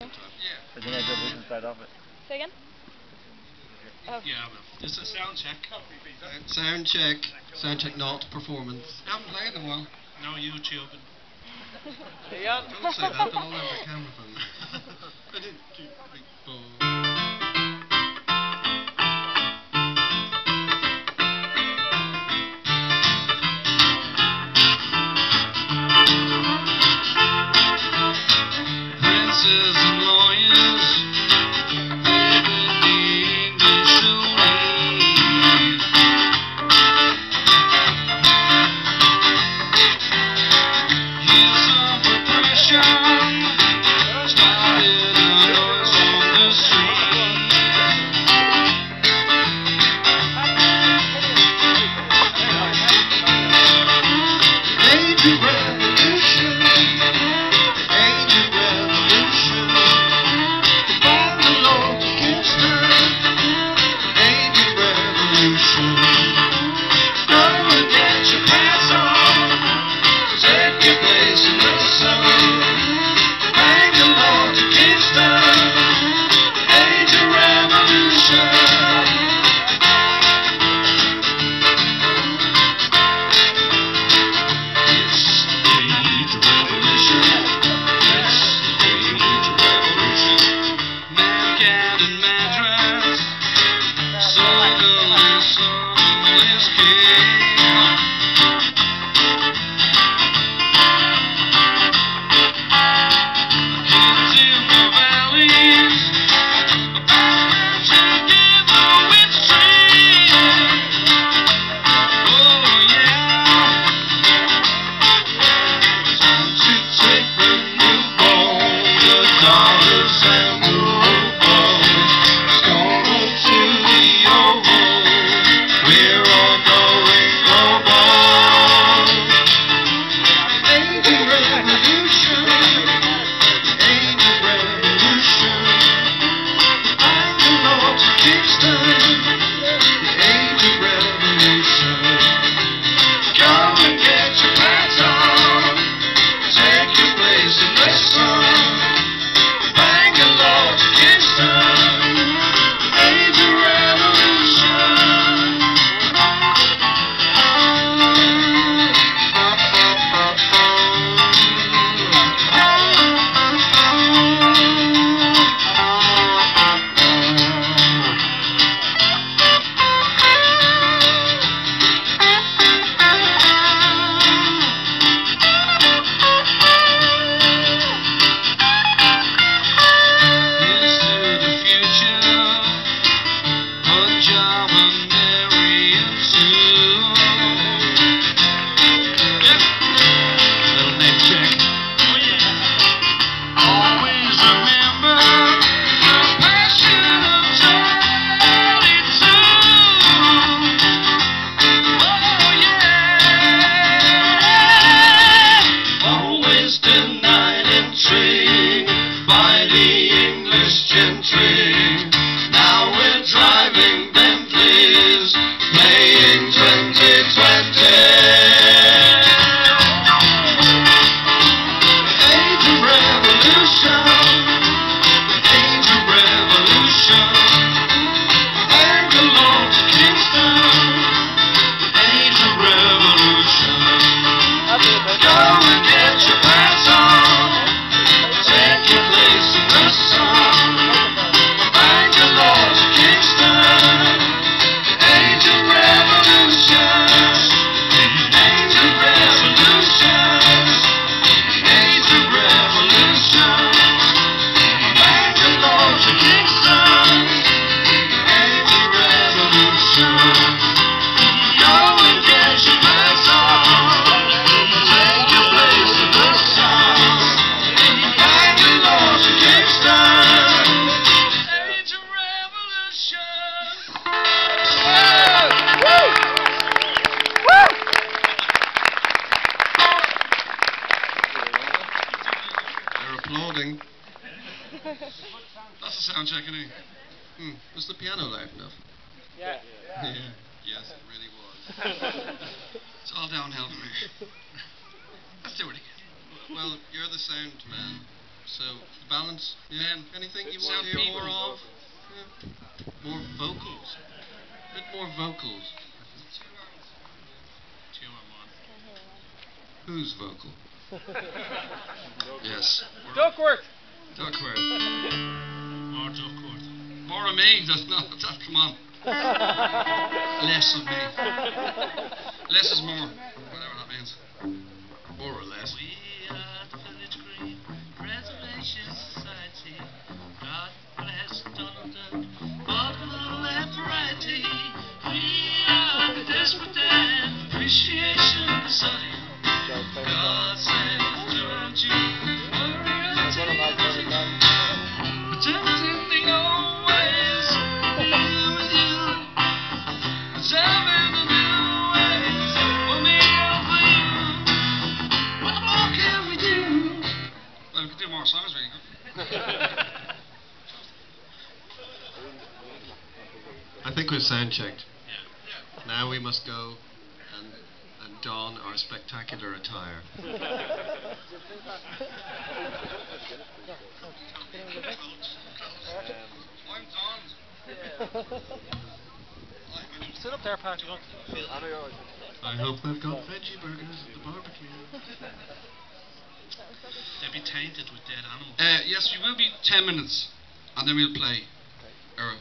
one time. Yeah. But then I drove this inside of it. Say again? Oh. Yeah, well, just a sound check. Sound check. Sound check not performance. I haven't played in a while. No YouTube. There you go. Don't say that, they'll all have their camera phone. I did 2, 3, 4. Princes and lawyers live in the English way. Years of oppression started a noise on the street. Age of revolution. Age of revolution. From the Lord to Kingston. Age of revolution. Go and get your pants on. Take your place in the sun. Thank the Lord to Kingston. Age of revolution. It's the age of revolution. It's the age of revolution. Man and mattress. Soul is king. Kids in the valleys, bound together with strings. Oh yeah, time to take the newborn, the daughters and the robots. Gonna to the oval, we're all going global. Age of revolution. Age of revolution. Thank the Lord to Kingston. The age of revolution. Go and get your pants on. Take your place in the sun. Thank the Lord to Kingston. Age of revolution. Here's to the future. Punjab and Merrion too. Yep. Little name check. Oh yeah. Always remember the passion of 22. Oh yeah. Always denied intrigue by the English gentry. Now we're driving Bentleys, playing 2020. Age of revolution. Age of revolution. Thank the Lord to Kingston. Age of revolution. Go and get your pants on. Take your place in the sun. Thank the Lord to Kingston. Age of revolution. Age of revolution. Age of revolution. Thank the Lord to Kingston. Age of revolution. Go and get your pants on. Take your place in the sun. Thank the Lord to Kingston. Age of revolution. They're applauding. That's a sound check, isn't it? Was the piano loud enough? Yeah. Yeah. Yes, it really was. It's all downhill from here. Let's do it again. Well, you're the sound man. So, balance, yeah. Anything you want Sound to hear people. more of? Yeah. More vocals. A bit more vocals. Who's vocal? Yes. Duckworth. Duckworth. More Duckworth. More of me, just not. Just come on. Less of me. Less is more. Whatever that means. More or less. We are the Village Green Preservation Society. God bless London, Baltimore and variety. We are the Desperate Dan Appreciation Society. God says, don't you worry or take it. Attempting the old ways, here with you. Attempting the new ways, for me and for you. What more can we do? Well, we could do more songs, really. I think we've sound checked. Now we must go and don our spectacular attire. Sit up there, Patrick. I hope they've got veggie burgers at the barbecue. They'll be tainted with dead animals. Yes, we will be 10 minutes, and then we'll play our